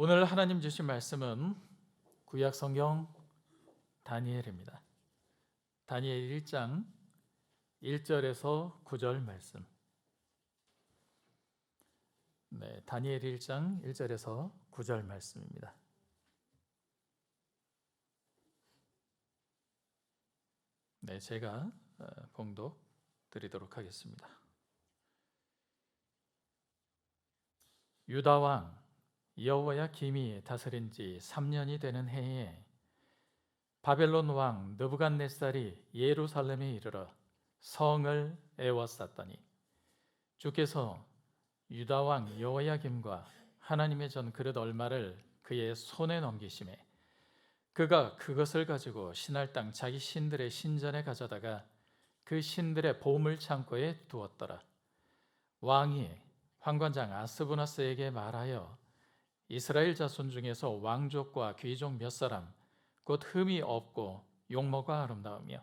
오늘 하나님 주신 말씀은 구약 성경 다니엘입니다. 다니엘 1장 1절에서 9절 말씀. 다니엘 1장 1절에서 9절 말씀입니다. 제가 봉독 드리도록 하겠습니다. 유다 왕 여호야김이 다스린 지 3년이 되는 해에 바벨론 왕 느부갓네살이 예루살렘에 이르러 성을 에워쌌더니 주께서 유다 왕 여호야김과 하나님의 전 그릇 얼마를 그의 손에 넘기심에 그가 그것을 가지고 신할 땅 자기 신들의 신전에 가져다가 그 신들의 보물 창고에 두었더라. 왕이 환관장 아스부나스에게 말하여 이스라엘 자손 중에서 왕족과 귀족 몇 사람 곧 흠이 없고 용모가 아름다우며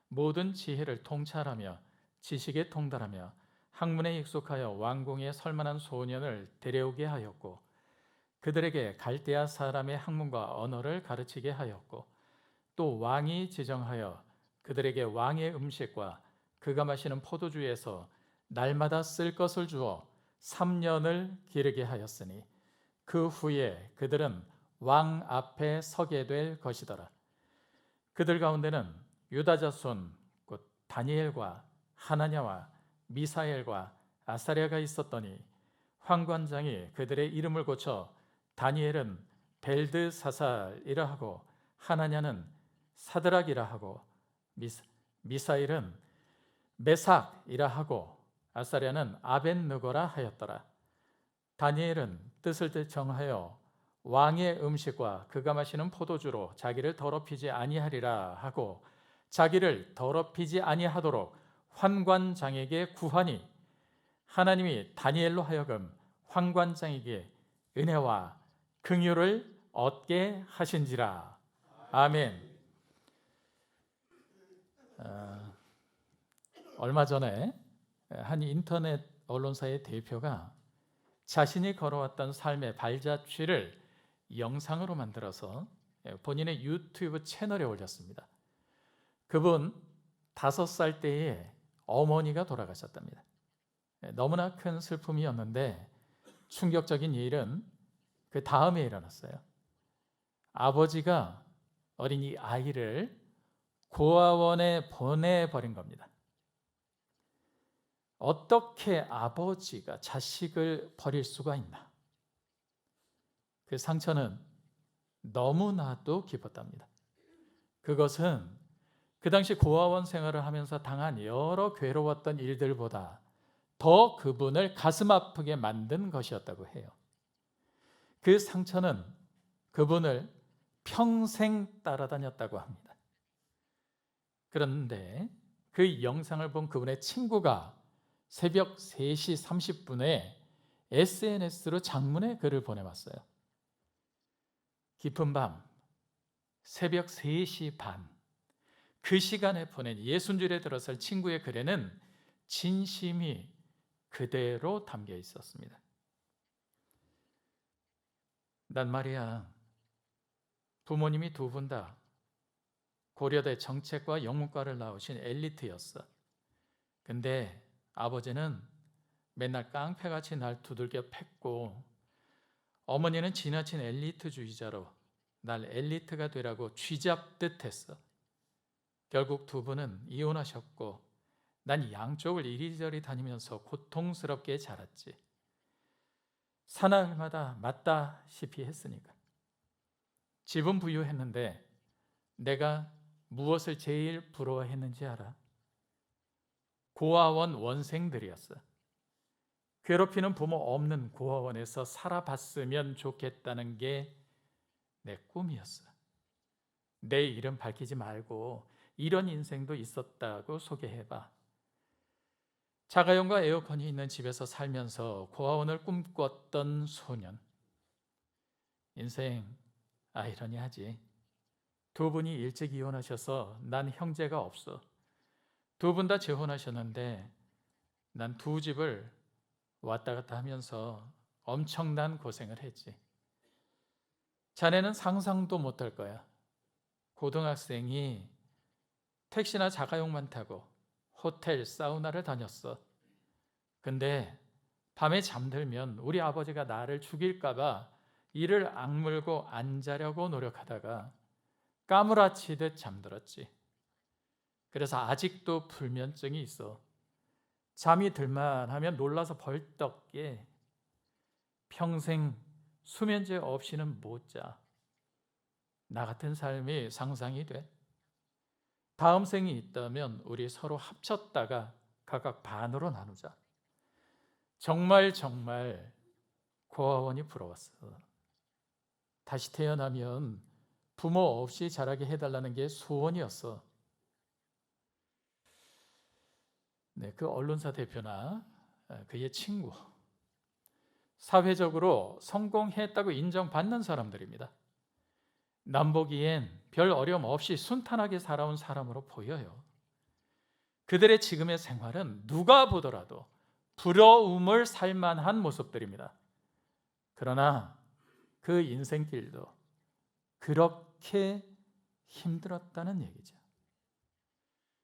모든 지혜를 통찰하며 지식에 통달하며 학문에 익숙하여 왕궁에 설만한 소년을 데려오게 하였고 그들에게 갈대아 사람의 학문과 언어를 가르치게 하였고 또 왕이 지정하여 그들에게 왕의 음식과 그가 마시는 포도주에서 날마다 쓸 것을 주어 3년을 기르게 하였으니 그 후에 그들은 왕 앞에 서게 될 것이더라. 그들 가운데는 유다 자손 곧 다니엘과 하나냐와 미사엘과 아사랴가 있었더니 환관장이 그들의 이름을 고쳐 다니엘은 벨드사살이라 하고 하나냐는 사드락이라 하고 미사엘은 메삭이라 하고 아사랴는 아벳느고라 하였더라. 다니엘은 뜻을 정하여 왕의 음식과 그가 마시는 포도주로 자기를 더럽히지 아니하리라 하고 자기를 더럽히지 아니하도록 환관장에게 구하니 하나님이 다니엘로 하여금 환관장에게 은혜와 긍휼을 얻게 하신지라. 아멘. 얼마 전에 한 인터넷 언론사의 대표가 자신이 걸어왔던 삶의 발자취를 영상으로 만들어서 본인의 유튜브 채널에 올렸습니다. 그분 5살 때에 어머니가 돌아가셨답니다. 너무나 큰 슬픔이었는데 충격적인 일은 그 다음에 일어났어요. 아버지가 어린이 아이를 고아원에 보내버린 겁니다. 어떻게 아버지가 자식을 버릴 수가 있나? 그 상처는 너무나도 깊었답니다. 그것은 그 당시 고아원 생활을 하면서 당한 여러 괴로웠던 일들보다 더 그분을 가슴 아프게 만든 것이었다고 해요. 그 상처는 그분을 평생 따라다녔다고 합니다. 그런데 그 영상을 본 그분의 친구가 새벽 3시 30분에 SNS로 장문의 글을 보내왔어요. 깊은 밤 새벽 3시 반 그 시간에 보낸 60줄에 들어설 친구의 글에는 진심이 그대로 담겨 있었습니다. 난 말이야, 부모님이 두 분 다 고려대 정책과 영문과를 나오신 엘리트였어. 근데 아버지는 맨날 깡패같이 날 두들겨 팼고 어머니는 지나친 엘리트주의자로 날 엘리트가 되라고 쥐잡듯 했어. 결국 두 분은 이혼하셨고 난 양쪽을 이리저리 다니면서 고통스럽게 자랐지. 사나이마다 맞다시피 했으니까. 집은 부유했는데 내가 무엇을 제일 부러워했는지 알아? 고아원 원생들이었어. 괴롭히는 부모 없는 고아원에서 살아봤으면 좋겠다는 게 내 꿈이었어. 내 이름 밝히지 말고 이런 인생도 있었다고 소개해봐. 자가용과 에어컨이 있는 집에서 살면서 고아원을 꿈꿨던 소년. 인생 아이러니하지. 두 분이 일찍 이혼하셔서 난 형제가 없어. 두 분 다 재혼하셨는데 난 두 집을 왔다 갔다 하면서 엄청난 고생을 했지. 자네는 상상도 못할 거야. 고등학생이 택시나 자가용만 타고 호텔, 사우나를 다녔어. 근데 밤에 잠들면 우리 아버지가 나를 죽일까 봐 이를 악물고 안 자려고 노력하다가 까무라치듯 잠들었지. 그래서 아직도 불면증이 있어. 잠이 들만 하면 놀라서 벌떡 깨. 평생 수면제 없이는 못 자. 나 같은 삶이 상상이 돼. 다음 생이 있다면 우리 서로 합쳤다가 각각 반으로 나누자. 정말 고아원이 부러웠어. 다시 태어나면 부모 없이 자라게 해달라는 게 소원이었어. 네, 그 언론사 대표나 그의 친구, 사회적으로 성공했다고 인정받는 사람들입니다. 남보기엔 별 어려움 없이 순탄하게 살아온 사람으로 보여요. 그들의 지금의 생활은 누가 보더라도 부러움을 살 만한 모습들입니다. 그러나 그 인생길도 그렇게 힘들었다는 얘기죠.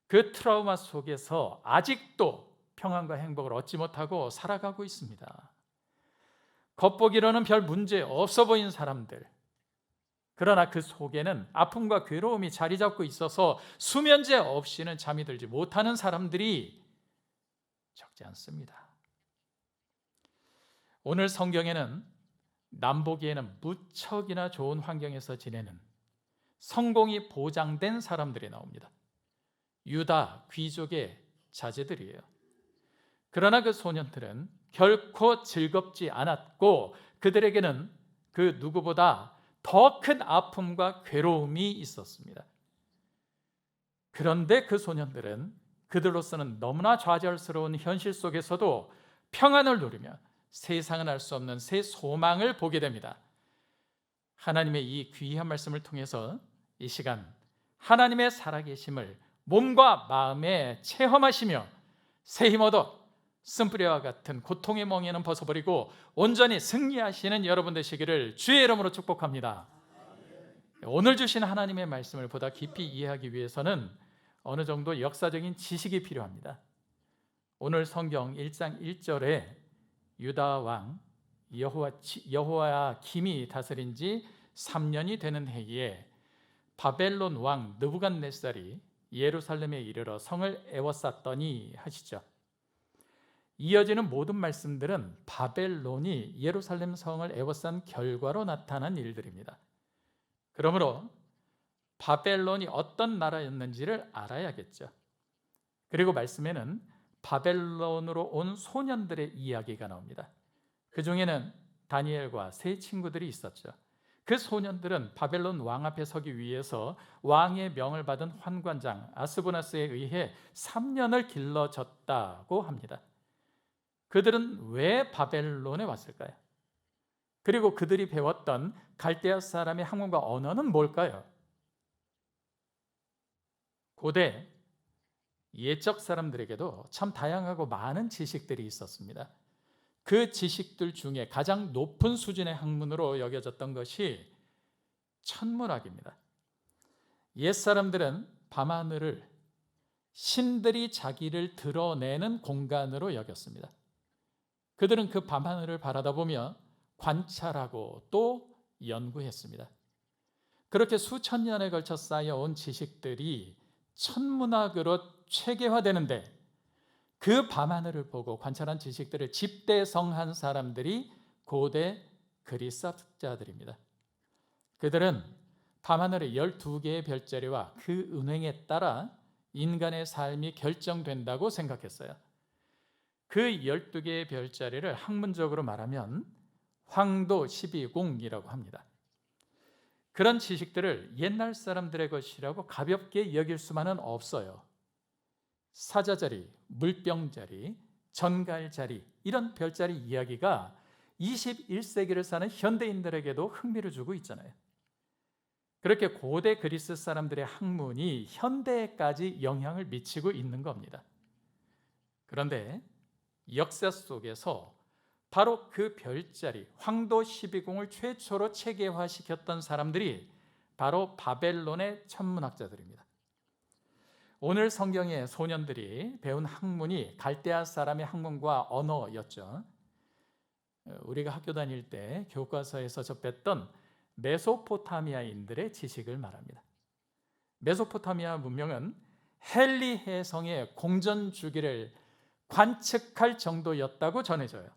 그 트라우마 속에서 아직도 평안과 행복을 얻지 못하고 살아가고 있습니다. 겉보기로는 별 문제 없어 보이는 사람들, 그러나 그 속에는 아픔과 괴로움이 자리 잡고 있어서 수면제 없이는 잠이 들지 못하는 사람들이 적지 않습니다. 오늘 성경에는 남보기에는 무척이나 좋은 환경에서 지내는 성공이 보장된 사람들이 나옵니다. 유다 귀족의 자제들이에요. 그러나 그 소년들은 결코 즐겁지 않았고 그들에게는 그 누구보다 더 큰 아픔과 괴로움이 있었습니다. 그런데 그 소년들은 그들로서는 너무나 좌절스러운 현실 속에서도 평안을 누리며 세상은 알 수 없는 새 소망을 보게 됩니다. 하나님의 이 귀한 말씀을 통해서 이 시간 하나님의 살아계심을 몸과 마음에 체험하시며 새 힘 얻어 쓴뿌리와 같은 고통의 멍에는 벗어버리고 온전히 승리하시는 여러분 되시기를 주의 이름으로 축복합니다. 오늘 주신 하나님의 말씀을 보다 깊이 이해하기 위해서는 어느 정도 역사적인 지식이 필요합니다. 오늘 성경 1장 1절에 유다 왕 여호야김이 다스린 지 3년이 되는 해에 바벨론 왕 느부갓네살이 예루살렘에 이르러 성을 에워쌌더니 하시죠. 이어지는 모든 말씀들은 바벨론이 예루살렘 성을 에워싼 결과로 나타난 일들입니다. 그러므로 바벨론이 어떤 나라였는지를 알아야겠죠. 그리고 말씀에는 바벨론으로 온 소년들의 이야기가 나옵니다. 그 중에는 다니엘과 세 친구들이 있었죠. 그 소년들은 바벨론 왕 앞에 서기 위해서 왕의 명을 받은 환관장 아스부나스에 의해 3년을 길러졌다고 합니다. 그들은 왜 바벨론에 왔을까요? 그리고 그들이 배웠던 갈대아 사람의 학문과 언어는 뭘까요? 고대 예적 사람들에게도 참 다양하고 많은 지식들이 있었습니다. 그 지식들 중에 가장 높은 수준의 학문으로 여겨졌던 것이 천문학입니다. 옛 사람들은 밤하늘을 신들이 자기를 드러내는 공간으로 여겼습니다. 그들은 그 밤하늘을 바라다보며 관찰하고 또 연구했습니다. 그렇게 수천 년에 걸쳐 쌓여온 지식들이 천문학으로 체계화되는데 그 밤하늘을 보고 관찰한 지식들을 집대성한 사람들이 고대 그리스 학자들입니다. 그들은 밤하늘의 12개의 별자리와 그 운행에 따라 인간의 삶이 결정된다고 생각했어요. 그 12개의 별자리를 학문적으로 말하면 황도 12궁이라고 합니다. 그런 지식들을 옛날 사람들의 것이라고 가볍게 여길 수만은 없어요. 사자자리, 물병자리, 전갈자리 이런 별자리 이야기가 21세기를 사는 현대인들에게도 흥미를 주고 있잖아요. 그렇게 고대 그리스 사람들의 학문이 현대에까지 영향을 미치고 있는 겁니다. 그런데 역사 속에서 바로 그 별자리 황도 12궁을 최초로 체계화시켰던 사람들이 바로 바벨론의 천문학자들입니다. 오늘 성경의 소년들이 배운 학문이 갈대아 사람의 학문과 언어였죠. 우리가 학교 다닐 때 교과서에서 접했던 메소포타미아인들의 지식을 말합니다. 메소포타미아 문명은 헨리 해성의 공전 주기를 관측할 정도였다고 전해져요.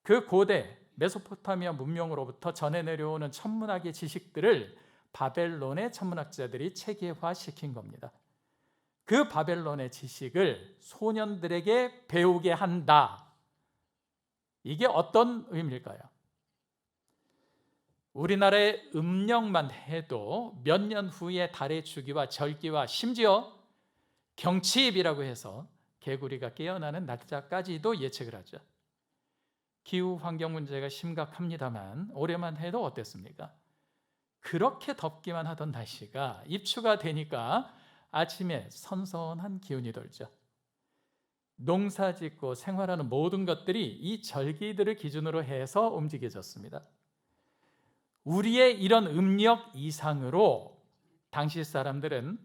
그 고대 메소포타미아 문명으로부터 전해 내려오는 천문학의 지식들을 바벨론의 천문학자들이 체계화시킨 겁니다. 그 바벨론의 지식을 소년들에게 배우게 한다. 이게 어떤 의미일까요? 우리나라의 음력만 해도 몇 년 후에 달의 주기와 절기와 심지어 경칩이라고 해서 개구리가 깨어나는 날짜까지도 예측을 하죠. 기후 환경 문제가 심각합니다만 올해만 해도 어땠습니까? 그렇게 덥기만 하던 날씨가 입추가 되니까 아침에 선선한 기운이 돌죠. 농사 짓고 생활하는 모든 것들이 이 절기들을 기준으로 해서 움직여졌습니다. 우리의 이런 음력 이상으로 당시 사람들은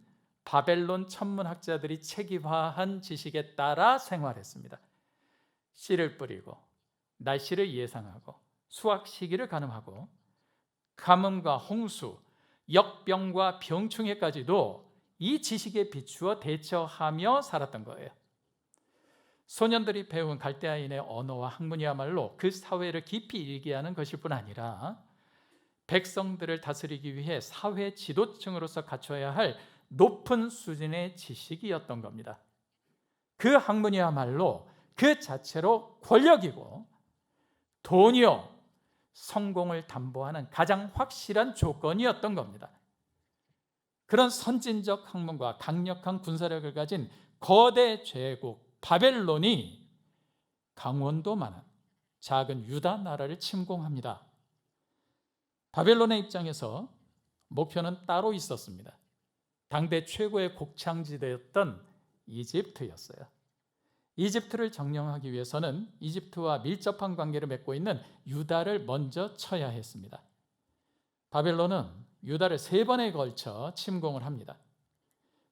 바벨론 천문학자들이 체계화한 지식에 따라 생활했습니다. 씨를 뿌리고 날씨를 예상하고 수확 시기를 가늠하고 가뭄과 홍수, 역병과 병충해까지도 이 지식에 비추어 대처하며 살았던 거예요. 소년들이 배운 갈대아인의 언어와 학문이야말로 그 사회를 깊이 일기하는 것일 뿐 아니라 백성들을 다스리기 위해 사회 지도층으로서 갖춰야 할 높은 수준의 지식이었던 겁니다. 그 학문이야말로 그 자체로 권력이고 돈이요, 성공을 담보하는 가장 확실한 조건이었던 겁니다. 그런 선진적 학문과 강력한 군사력을 가진 거대 제국 바벨론이 강원도만한 작은 유다 나라를 침공합니다. 바벨론의 입장에서 목표는 따로 있었습니다. 당대 최고의 곡창지대였던 이집트였어요. 이집트를 점령하기 위해서는 이집트와 밀접한 관계를 맺고 있는 유다를 먼저 쳐야 했습니다. 바벨론은 유다를 3번에 걸쳐 침공을 합니다.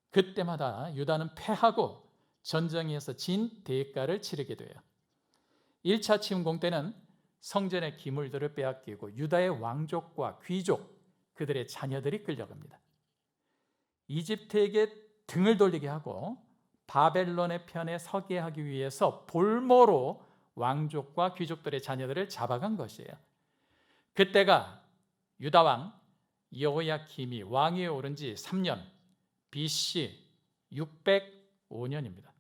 그때마다 유다는 패하고 전쟁에서 진 대가를 치르게 돼요. 1차 침공 때는 성전의 기물들을 빼앗기고 유다의 왕족과 귀족, 그들의 자녀들이 끌려갑니다. 이집트에게 등을 돌리게 하고 바벨론의 편에 서게 하기 위해서 볼모로 왕족과 귀족들의 자녀들을 잡아간 것이에요. 그때가 유다 왕 여호야김이 왕위에 오른 지 3년, BC 605년입니다.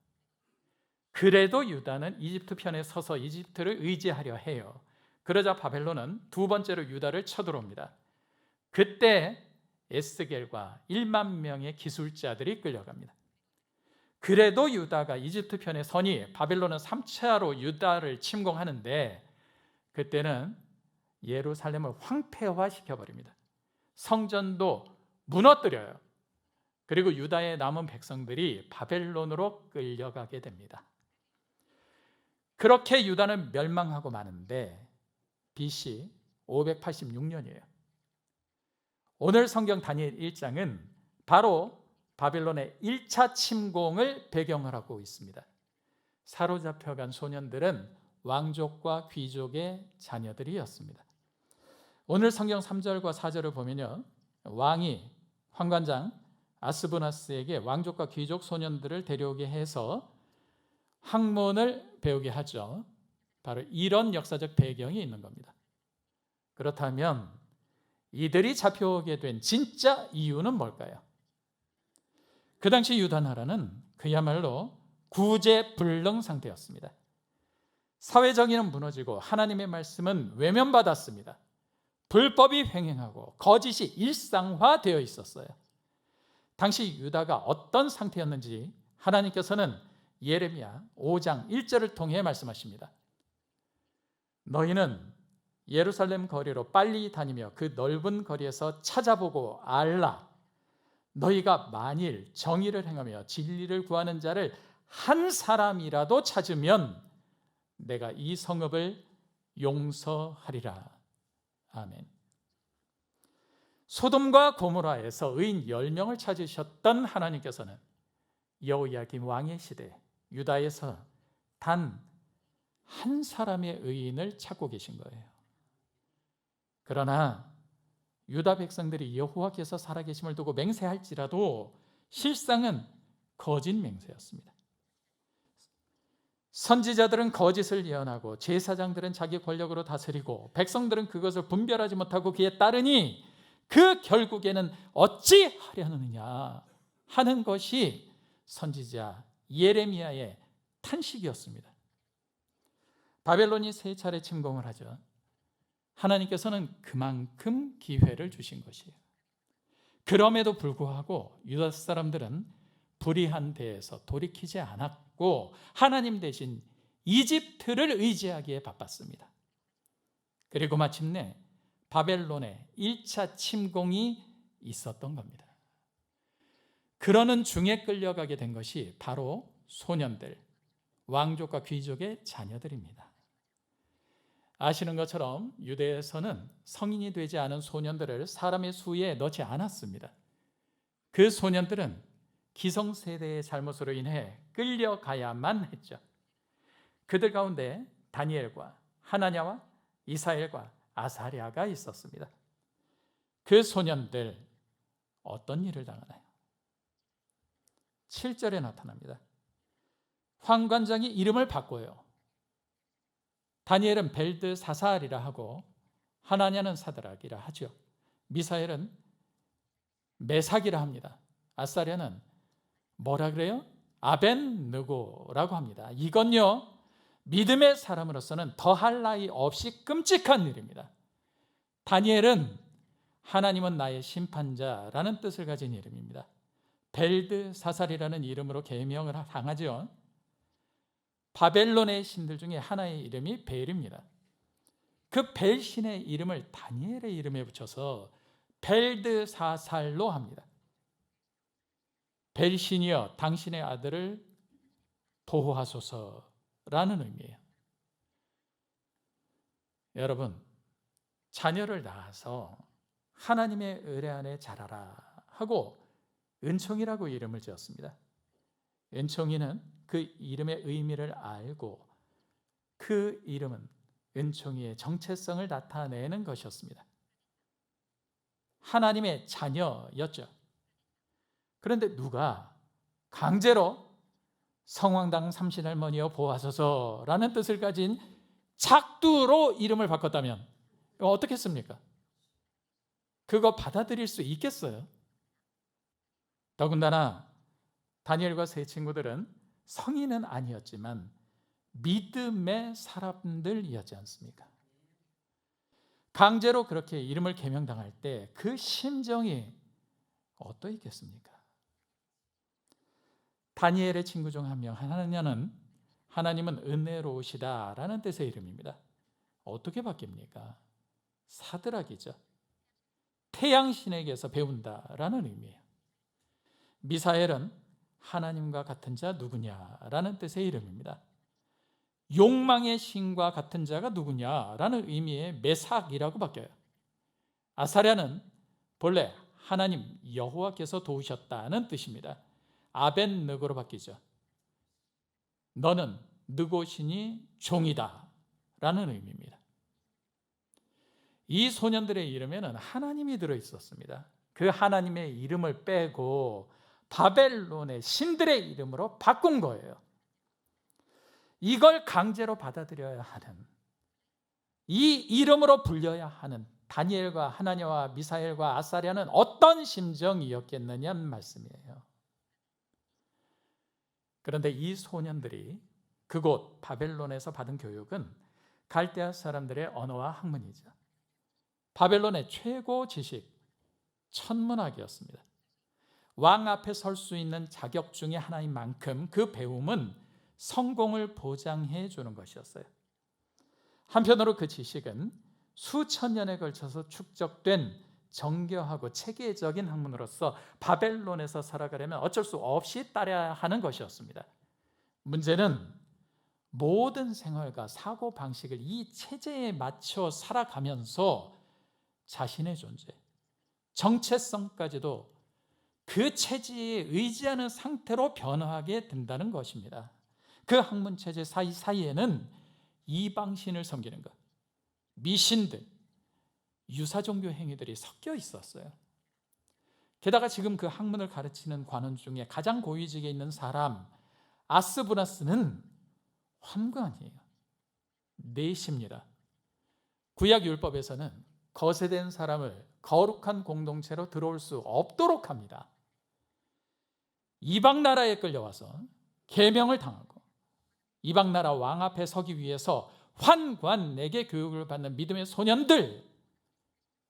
그래도 유다는 이집트 편에 서서 이집트를 의지하려 해요. 그러자 바벨론은 2번째로 유다를 쳐들어옵니다. 그때 에스겔과 1만 명의 기술자들이 끌려갑니다. 그래도 유다가 이집트 편에 서니 바벨론은 3차로 유다를 침공하는데 그때는 예루살렘을 황폐화시켜버립니다. 성전도 무너뜨려요. 그리고 유다의 남은 백성들이 바벨론으로 끌려가게 됩니다. 그렇게 유다는 멸망하고 마는데 BC 586년이에요. 오늘 성경 다니엘 1장은 바로 바벨론의 1차 침공을 배경으로 하고 있습니다. 사로잡혀간 소년들은 왕족과 귀족의 자녀들이었습니다. 오늘 성경 3절과 4절을 보면요, 왕이 환관장 아스부나스에게 왕족과 귀족 소년들을 데려오게 해서 학문을 배우게 하죠. 바로 이런 역사적 배경이 있는 겁니다. 그렇다면 이들이 잡혀오게 된 진짜 이유는 뭘까요? 그 당시 유다 나라는 그야말로 구제불능 상태였습니다. 사회 정의는 무너지고 하나님의 말씀은 외면받았습니다. 불법이 횡행하고 거짓이 일상화되어 있었어요. 당시 유다가 어떤 상태였는지 하나님께서는 예레미야 5장 1절을 통해 말씀하십니다. 너희는 예루살렘 거리로 빨리 다니며 그 넓은 거리에서 찾아보고 알라. 너희가 만일 정의를 행하며 진리를 구하는 자를 한 사람이라도 찾으면 내가 이 성읍을 용서하리라. 아멘. 소돔과 고모라에서 의인 10명을 찾으셨던 하나님께서는 여호야김 왕의 시대 유다에서 단 한 사람의 의인을 찾고 계신 거예요. 그러나 유다 백성들이 여호와께서 살아계심을 두고 맹세할지라도 실상은 거짓 맹세였습니다. 선지자들은 거짓을 예언하고 제사장들은 자기 권력으로 다스리고 백성들은 그것을 분별하지 못하고 그에 따르니 그 결국에는 어찌하려느냐 하는 것이 선지자 예레미야의 탄식이었습니다. 바벨론이 3차례 침공을 하죠. 하나님께서는 그만큼 기회를 주신 것이에요. 그럼에도 불구하고 유다 사람들은 불의한 데에서 돌이키지 않았고 하나님 대신 이집트를 의지하기에 바빴습니다. 그리고 마침내 바벨론의 1차 침공이 있었던 겁니다. 그러는 중에 끌려가게 된 것이 바로 소년들, 왕족과 귀족의 자녀들입니다. 아시는 것처럼 유대에서는 성인이 되지 않은 소년들을 사람의 수에 넣지 않았습니다. 그 소년들은 기성세대의 잘못으로 인해 끌려가야만 했죠. 그들 가운데 다니엘과 하나냐와 이사엘과 아사랴가 있었습니다. 그 소년들 어떤 일을 당하나요? 7절에 나타납니다. 환관장이 이름을 바꿔요. 다니엘은 벨드사살이라 하고 하나냐는 사드락이라 하죠. 미사엘은 메삭이라 합니다. 아사랴는 뭐라 그래요? 아벤느고라고 합니다. 이건요 믿음의 사람으로서는 더할 나위 없이 끔찍한 일입니다. 다니엘은 하나님은 나의 심판자라는 뜻을 가진 이름입니다. 벨드사살이라는 이름으로 계명을 당하죠. 바벨론의 신들 중에 하나의 이름이 벨입니다. 그 벨 신의 이름을 다니엘의 이름에 붙여서 벨드사살로 합니다. 벨 신이여 당신의 아들을 보호하소서라는 의미예요. 여러분, 자녀를 낳아서 하나님의 의뢰 안에 자라라 하고 은총이라고 이름을 지었습니다. 은총이는 그 이름의 의미를 알고 그 이름은 은총이의 정체성을 나타내는 것이었습니다. 하나님의 자녀였죠. 그런데 누가 강제로 성황당 삼신할머니여 보호하소서라는 뜻을 가진 작두로 이름을 바꿨다면 어떻게 했습니까? 그거 받아들일 수 있겠어요? 더군다나 다니엘과 세 친구들은 성인은 아니었지만 믿음의 사람들이었지 않습니까? 강제로 그렇게 이름을 계명당할 때 그 심정이 어떠했겠습니까? 다니엘의 친구 중 한 명 하나냐는 하나님은 은혜로우시다라는 뜻의 이름입니다. 어떻게 바뀝니까? 사드락이죠. 태양신에게서 배운다라는 의미예요. 미사엘은 하나님과 같은 자 누구냐라는 뜻의 이름입니다. 욕망의 신과 같은 자가 누구냐라는 의미의 메삭이라고 바뀌어요. 아사랴는 본래 하나님 여호와께서 도우셨다는 뜻입니다. 아벤느고로 바뀌죠. 너는 느고신이 종이다 라는 의미입니다. 이 소년들의 이름에는 하나님이 들어있었습니다. 그 하나님의 이름을 빼고 바벨론의 신들의 이름으로 바꾼 거예요. 이걸 강제로 받아들여야 하는, 이 이름으로 불려야 하는 다니엘과 하나냐와 미사엘과 아사랴는 어떤 심정이었겠느냐는 말씀이에요. 그런데 이 소년들이 그곳 바벨론에서 받은 교육은 갈대아 사람들의 언어와 학문이죠. 바벨론의 최고 지식, 천문학이었습니다. 왕 앞에 설 수 있는 자격 중에 하나인 만큼 그 배움은 성공을 보장해 주는 것이었어요. 한편으로 그 지식은 수천 년에 걸쳐서 축적된 정교하고 체계적인 학문으로서 바벨론에서 살아가려면 어쩔 수 없이 따라야 하는 것이었습니다. 문제는 모든 생활과 사고방식을 이 체제에 맞춰 살아가면서 자신의 존재, 정체성까지도 그 체제에 의지하는 상태로 변화하게 된다는 것입니다. 그 학문체제 사이사이에는 이방신을 섬기는 것, 미신들, 유사종교 행위들이 섞여 있었어요. 게다가 지금 그 학문을 가르치는 관원 중에 가장 고위직에 있는 사람 아스브라스는 환관이에요. 내시입니다. 구약 율법에서는 거세된 사람을 거룩한 공동체로 들어올 수 없도록 합니다. 이방 나라에 끌려와서 계명을 당하고 이방 나라 왕 앞에 서기 위해서 환관에게 교육을 받는 믿음의 소년들,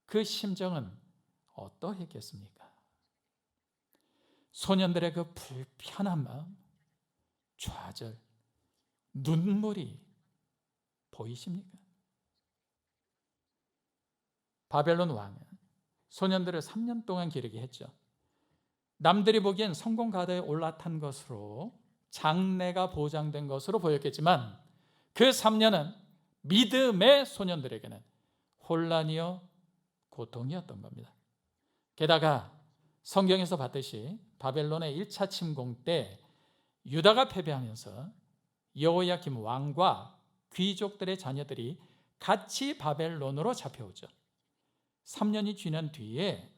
그 심정은 어떠했겠습니까? 소년들의 그 불편한 마음, 좌절, 눈물이 보이십니까? 바벨론 왕은 소년들을 3년 동안 기르게 했죠. 남들이 보기엔 성공 가다에 올라탄 것으로 장래가 보장된 것으로 보였겠지만 그 3년은 믿음의 소년들에게는 혼란이요 고통이었던 겁니다. 게다가 성경에서 봤듯이 바벨론의 1차 침공 때 유다가 패배하면서 여호야김 왕과 귀족들의 자녀들이 같이 바벨론으로 잡혀오죠. 3년이 지난 뒤에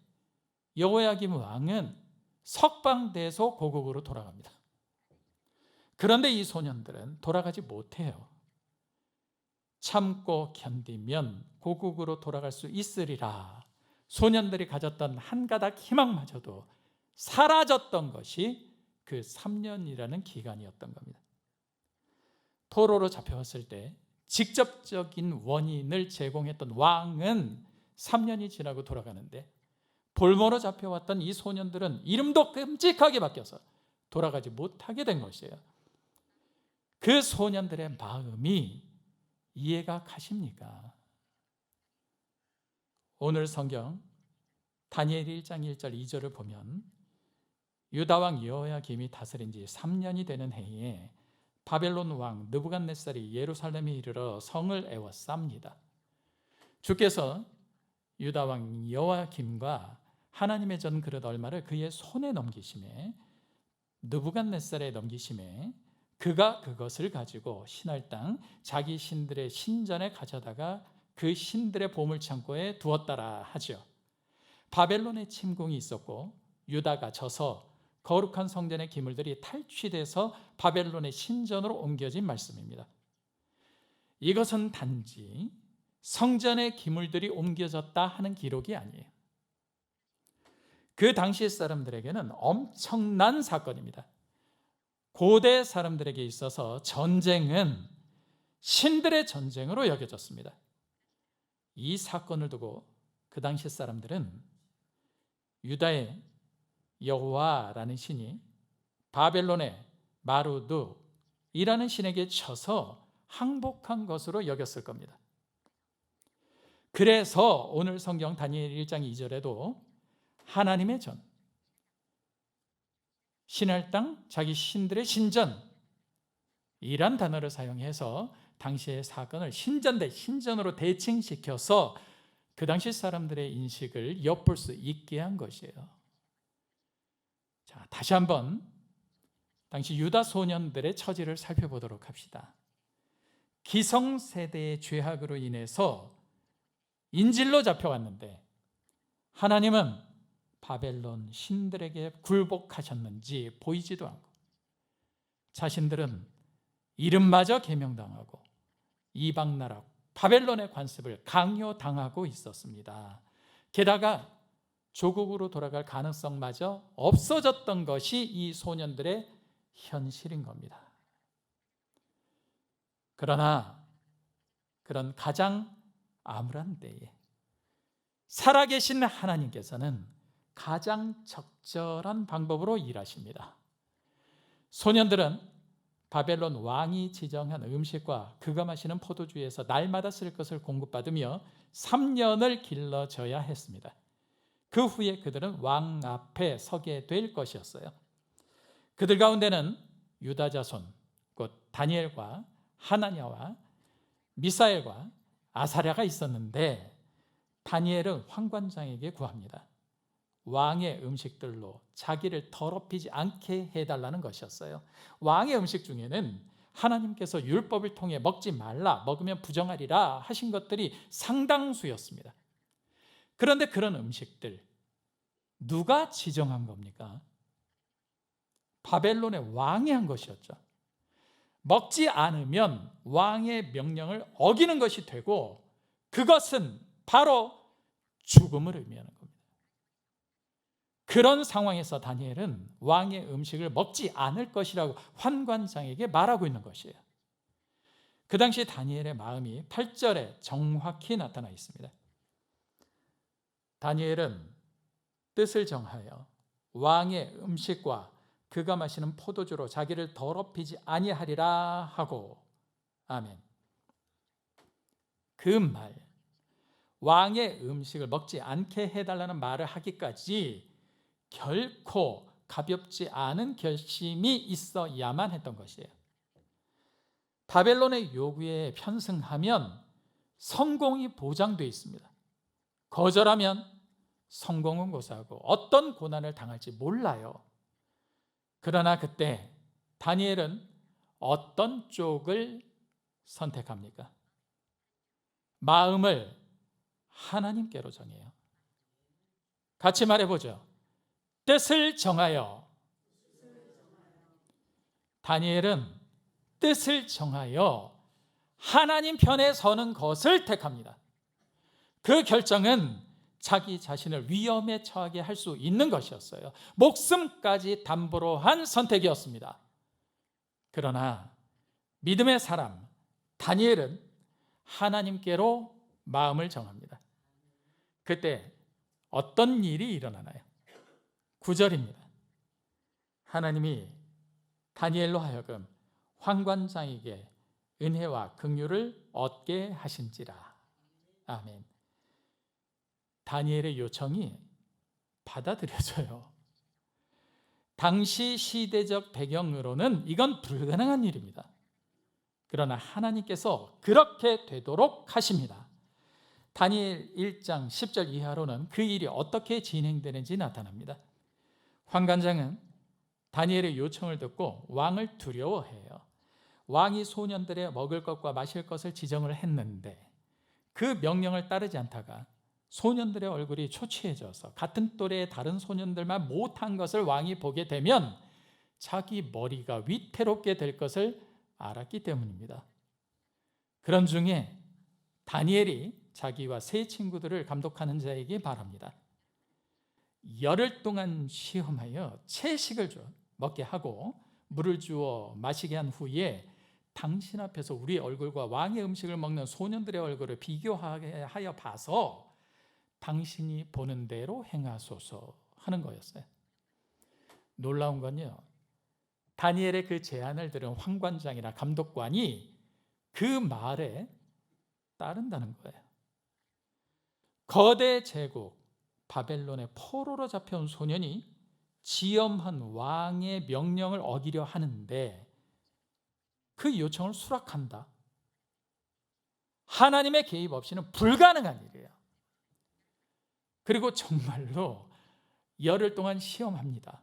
여호야김 왕은 석방돼서 고국으로 돌아갑니다. 그런데 이 소년들은 돌아가지 못해요. 참고 견디면 고국으로 돌아갈 수 있으리라. 소년들이 가졌던 한 가닥 희망마저도 사라졌던 것이 그 3년이라는 기간이었던 겁니다. 포로로 잡혀왔을 때 직접적인 원인을 제공했던 왕은 3년이 지나고 돌아가는데 볼모로 잡혀왔던 이 소년들은 이름도 끔찍하게 바뀌어서 돌아가지 못하게 된 것이에요. 그 소년들의 마음이 이해가 가십니까? 오늘 성경 다니엘 1장 1절 2절을 보면 유다왕 여호야김이 다스린 지 3년이 되는 해에 바벨론 왕 느부갓네살이 예루살렘에 이르러 성을 에워쌉니다. 주께서 유다왕 여호야김과 하나님의 전 그릇 얼마를 그의 손에 넘기심에 느부갓네살에 넘기심에 그가 그것을 가지고 신할 땅 자기 신들의 신전에 가져다가 그 신들의 보물창고에 두었다라 하죠. 바벨론의 침공이 있었고 유다가 져서 거룩한 성전의 기물들이 탈취돼서 바벨론의 신전으로 옮겨진 말씀입니다. 이것은 단지 성전의 기물들이 옮겨졌다 하는 기록이 아니에요. 그 당시 사람들에게는 엄청난 사건입니다. 고대 사람들에게 있어서 전쟁은 신들의 전쟁으로 여겨졌습니다. 이 사건을 두고 그 당시 사람들은 유다의 여호와라는 신이 바벨론의 마루두이라는 신에게 쳐서 항복한 것으로 여겼을 겁니다. 그래서 오늘 성경 다니엘 1장 2절에도 하나님의 전, 신할 땅, 자기 신들의 신전 이란 단어를 사용해서 당시의 사건을 신전 대 신전으로 대칭시켜서 그 당시 사람들의 인식을 엿볼 수 있게 한 것이에요. 자, 다시 한번 당시 유다 소년들의 처지를 살펴보도록 합시다. 기성세대의 죄악으로 인해서 인질로 잡혀왔는데 하나님은 바벨론 신들에게 굴복하셨는지 보이지도 않고 자신들은 이름마저 계명당하고 이방 나라 바벨론의 관습을 강요당하고 있었습니다. 게다가 조국으로 돌아갈 가능성마저 없어졌던 것이 이 소년들의 현실인 겁니다. 그러나 그런 가장 암울한 때에 살아계신 하나님께서는 가장 적절한 방법으로 일하십니다. 소년들은 바벨론 왕이 지정한 음식과 그가 마시는 포도주에서 날마다 쓸 것을 공급받으며 3년을 길러져야 했습니다. 그 후에 그들은 왕 앞에 서게 될 것이었어요. 그들 가운데는 유다 자손 곧 다니엘과 하나냐와 미사엘과 아사랴가 있었는데 다니엘은 환관장에게 구합니다. 왕의 음식들로 자기를 더럽히지 않게 해달라는 것이었어요. 왕의 음식 중에는 하나님께서 율법을 통해 먹지 말라, 먹으면 부정하리라 하신 것들이 상당수였습니다. 그런데 그런 음식들 누가 지정한 겁니까? 바벨론의 왕이 한 것이었죠. 먹지 않으면 왕의 명령을 어기는 것이 되고 그것은 바로 죽음을 의미하는 겁니다. 그런 상황에서 다니엘은 왕의 음식을 먹지 않을 것이라고 환관장에게 말하고 있는 것이에요. 그 당시 다니엘의 마음이 8절에 정확히 나타나 있습니다. 다니엘은 뜻을 정하여 왕의 음식과 그가 마시는 포도주로 자기를 더럽히지 아니하리라 하고, 아멘. 그 말, 왕의 음식을 먹지 않게 해달라는 말을 하기까지 결코 가볍지 않은 결심이 있어야만 했던 것이에요. 바벨론의 요구에 편승하면 성공이 보장되어 있습니다. 거절하면 성공은 고사하고 어떤 고난을 당할지 몰라요. 그러나 그때 다니엘은 어떤 쪽을 선택합니까? 마음을 하나님께로 정해요. 같이 말해보죠. 뜻을 정하여. 다니엘은 뜻을 정하여 하나님 편에 서는 것을 택합니다. 그 결정은 자기 자신을 위험에 처하게 할 수 있는 것이었어요. 목숨까지 담보로 한 선택이었습니다. 그러나 믿음의 사람 다니엘은 하나님께로 마음을 정합니다. 그때 어떤 일이 일어나나요? 9절입니다. 하나님이 다니엘로 하여금 환관장에게 은혜와 긍휼을 얻게 하신지라. 아멘. 다니엘의 요청이 받아들여져요. 당시 시대적 배경으로는 이건 불가능한 일입니다. 그러나 하나님께서 그렇게 되도록 하십니다. 다니엘 1장 10절 이하로는 그 일이 어떻게 진행되는지 나타납니다. 환관장은 다니엘의 요청을 듣고 왕을 두려워해요. 왕이 소년들의 먹을 것과 마실 것을 지정을 했는데 그 명령을 따르지 않다가 소년들의 얼굴이 초췌해져서 같은 또래의 다른 소년들만 못한 것을 왕이 보게 되면 자기 머리가 위태롭게 될 것을 알았기 때문입니다. 그런 중에 다니엘이 자기와 세 친구들을 감독하는 자에게 말합니다. 열흘 동안 시험하여 채식을 먹게 하고 물을 주어 마시게 한 후에 당신 앞에서 우리 얼굴과 왕의 음식을 먹는 소년들의 얼굴을 비교하여 봐서 당신이 보는 대로 행하소서 하는 거였어요. 놀라운 건요, 다니엘의 그 제안을 들은 환관장이나 감독관이 그 말에 따른다는 거예요. 거대 제국 바벨론의 포로로 잡혀온 소년이 지엄한 왕의 명령을 어기려 하는데 그 요청을 수락한다. 하나님의 개입 없이는 불가능한 일이에요. 그리고 정말로 열흘 동안 시험합니다.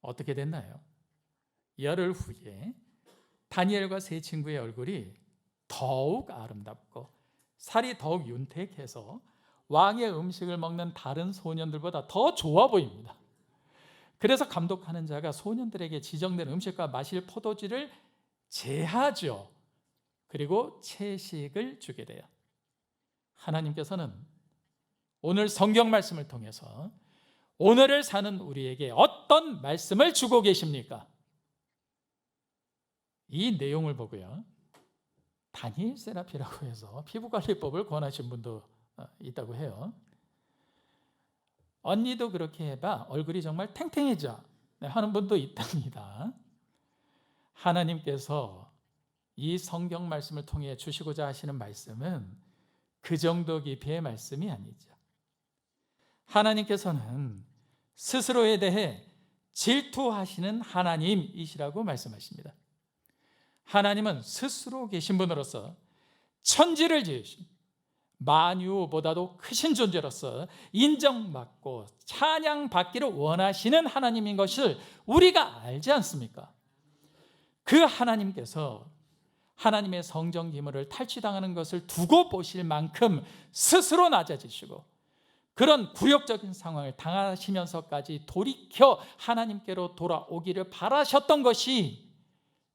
어떻게 됐나요? 열흘 후에 다니엘과 세 친구의 얼굴이 더욱 아름답고 살이 더욱 윤택해서 왕의 음식을 먹는 다른 소년들보다 더 좋아 보입니다. 그래서 감독하는 자가 소년들에게 지정된 음식과 마실 포도주를 제하죠. 그리고 채식을 주게 돼요. 하나님께서는 오늘 성경 말씀을 통해서 오늘을 사는 우리에게 어떤 말씀을 주고 계십니까? 이 내용을 보고요, 다니엘 세라피라고 해서 피부관리법을 권하신 분도 있다고 해요. 언니도 그렇게 해봐 얼굴이 정말 탱탱해져 하는 분도 있답니다. 하나님께서 이 성경 말씀을 통해 주시고자 하시는 말씀은 그 정도 깊이의 말씀이 아니죠. 하나님께서는 스스로에 대해 질투하시는 하나님이시라고 말씀하십니다. 하나님은 스스로 계신 분으로서 천지를 지으신 만유보다도 크신 존재로서 인정받고 찬양받기를 원하시는 하나님인 것을 우리가 알지 않습니까? 그 하나님께서 하나님의 성정 기물을 탈취당하는 것을 두고 보실 만큼 스스로 낮아지시고 그런 굴욕적인 상황을 당하시면서까지 돌이켜 하나님께로 돌아오기를 바라셨던 것이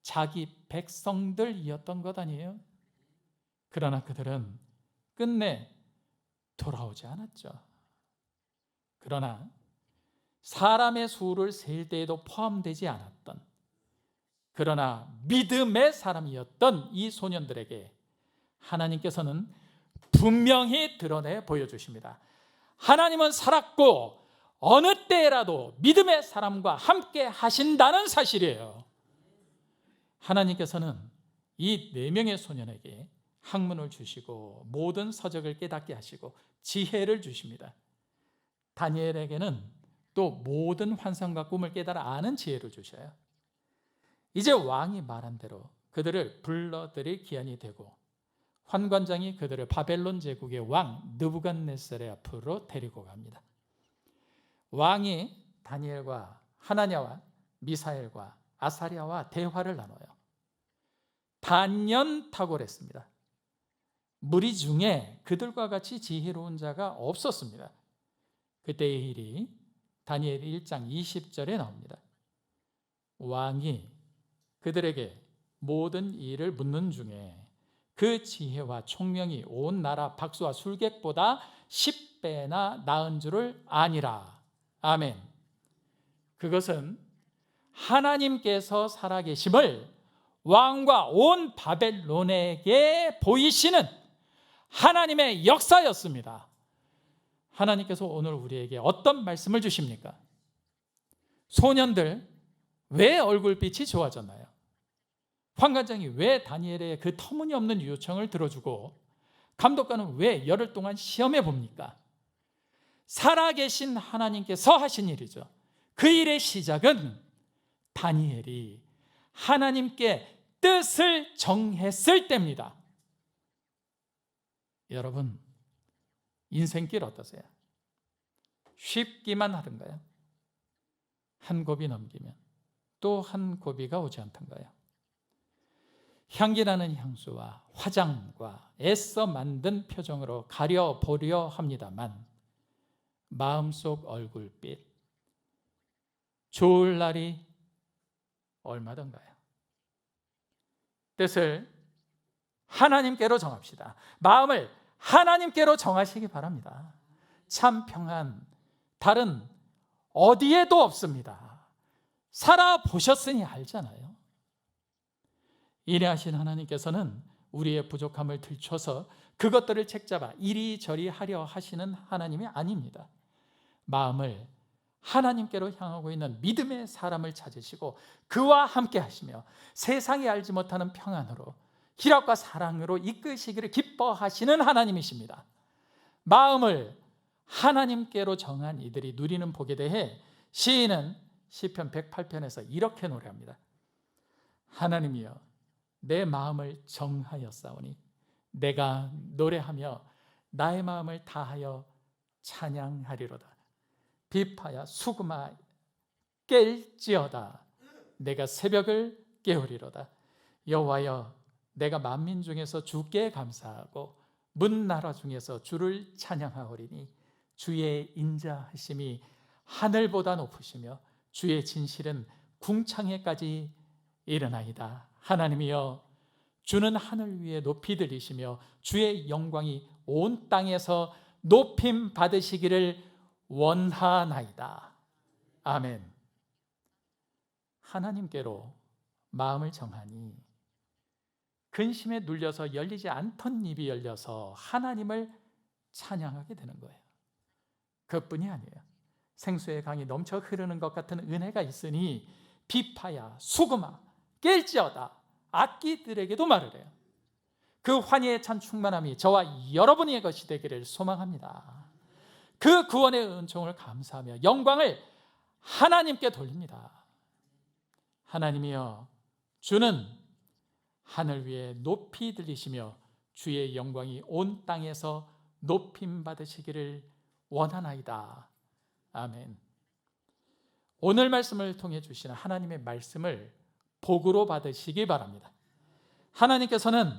자기 백성들이었던 것 아니에요? 그러나 그들은 끝내 돌아오지 않았죠. 그러나 사람의 수를 셀 때에도 포함되지 않았던, 그러나 믿음의 사람이었던 이 소년들에게 하나님께서는 분명히 드러내 보여주십니다. 하나님은 살았고 어느 때라도 믿음의 사람과 함께 하신다는 사실이에요. 하나님께서는 이 4명의 소년에게 학문을 주시고 모든 서적을 깨닫게 하시고 지혜를 주십니다. 다니엘에게는 또 모든 환상과 꿈을 깨달아 아는 지혜를 주셔요. 이제 왕이 말한 대로 그들을 불러들일 기한이 되고 환관장이 그들을 바벨론 제국의 왕 느부갓네살의 앞으로 데리고 갑니다. 왕이 다니엘과 하나냐와 미사엘과 아사랴와 대화를 나눠요. 단연탁월했습니다. 무리 중에 그들과 같이 지혜로운 자가 없었습니다. 그때의 일이 다니엘 1장 20절에 나옵니다. 왕이 그들에게 모든 일을 묻는 중에 그 지혜와 총명이 온 나라 박수와 술객보다 10배나 나은 줄을 아니라. 아멘. 그것은 하나님께서 살아계심을 왕과 온 바벨론에게 보이시는 하나님의 역사였습니다. 하나님께서 오늘 우리에게 어떤 말씀을 주십니까? 소년들 왜 얼굴빛이 좋아졌나요? 환관장이 왜 다니엘의 그 터무니없는 요청을 들어주고 감독관은 왜 열흘 동안 시험해 봅니까? 살아계신 하나님께서 하신 일이죠. 그 일의 시작은 다니엘이 하나님께 뜻을 정했을 때입니다. 여러분, 인생길 어떠세요? 쉽기만 하던가요? 한 고비 넘기면 또 한 고비가 오지 않던가요? 향기나는 향수와 화장과 애써 만든 표정으로 가려보려 합니다만 마음속 얼굴빛, 좋을 날이 얼마던가요? 뜻을 하나님께로 정합시다. 마음을 하나님께로 정하시기 바랍니다. 참 평안 다른 어디에도 없습니다. 살아보셨으니 알잖아요. 인내하신 하나님께서는 우리의 부족함을 들춰서 그것들을 책잡아 이리저리 하려 하시는 하나님이 아닙니다. 마음을 하나님께로 향하고 있는 믿음의 사람을 찾으시고 그와 함께 하시며 세상이 알지 못하는 평안으로 희락과 사랑으로 이끄시기를 기뻐하시는 하나님이십니다. 마음을 하나님께로 정한 이들이 누리는 복에 대해 시인은 시편 108편에서 이렇게 노래합니다. 하나님이여 내 마음을 정하였사오니 내가 노래하며 나의 마음을 다하여 찬양하리로다. 비파야 수금아 깰지어다. 내가 새벽을 깨우리로다. 여호와여 내가 만민 중에서 주께 감사하고 문나라 중에서 주를 찬양하오리니 주의 인자하심이 하늘보다 높으시며 주의 진실은 궁창에까지 이르나이다. 하나님이여 주는 하늘 위에 높이 들리시며 주의 영광이 온 땅에서 높임 받으시기를 원하나이다. 아멘. 하나님께로 마음을 정하니 근심에 눌려서 열리지 않던 입이 열려서 하나님을 찬양하게 되는 거예요. 그것뿐이 아니에요. 생수의 강이 넘쳐 흐르는 것 같은 은혜가 있으니 비파야 수금아 깰지어다. 악기들에게도 말을 해요. 그 환희에 찬 충만함이 저와 여러분의 것이 되기를 소망합니다. 그 구원의 은총을 감사하며 영광을 하나님께 돌립니다. 하나님이여 주는 하늘 위에 높이 들리시며 주의 영광이 온 땅에서 높임 받으시기를 원하나이다. 아멘. 오늘 말씀을 통해 주시는 하나님의 말씀을 복으로 받으시기 바랍니다. 하나님께서는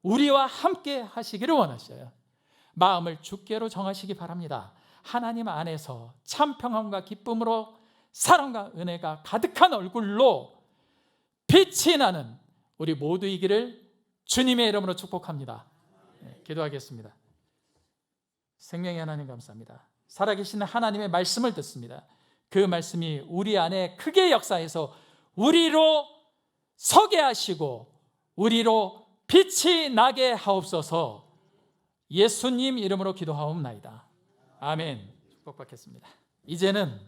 우리와 함께 하시기를 원하셔요. 마음을 주께로 정하시기 바랍니다. 하나님 안에서 참 평안과 기쁨으로 사랑과 은혜가 가득한 얼굴로 빛이 나는 우리 모두이기를 주님의 이름으로 축복합니다. 기도하겠습니다. 생명의 하나님 감사합니다. 살아계신 하나님의 말씀을 듣습니다. 그 말씀이 우리 안에 크게 역사해서 우리로 서게 하시고 우리로 빛이 나게 하옵소서. 예수님 이름으로 기도하옵나이다. 아멘. 축복받겠습니다. 이제는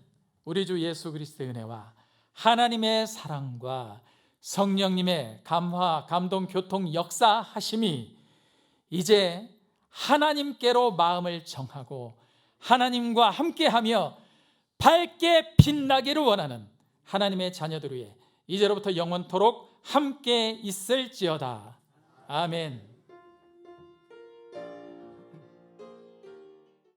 우리 주 예수 그리스도의 은혜와 하나님의 사랑과 성령님의 감화, 감동, 교통, 역사하심이 이제 하나님께로 마음을 정하고 하나님과 함께하며 밝게 빛나기를 원하는 하나님의 자녀들 위해 이제로부터 영원토록 함께 있을지어다. 아멘.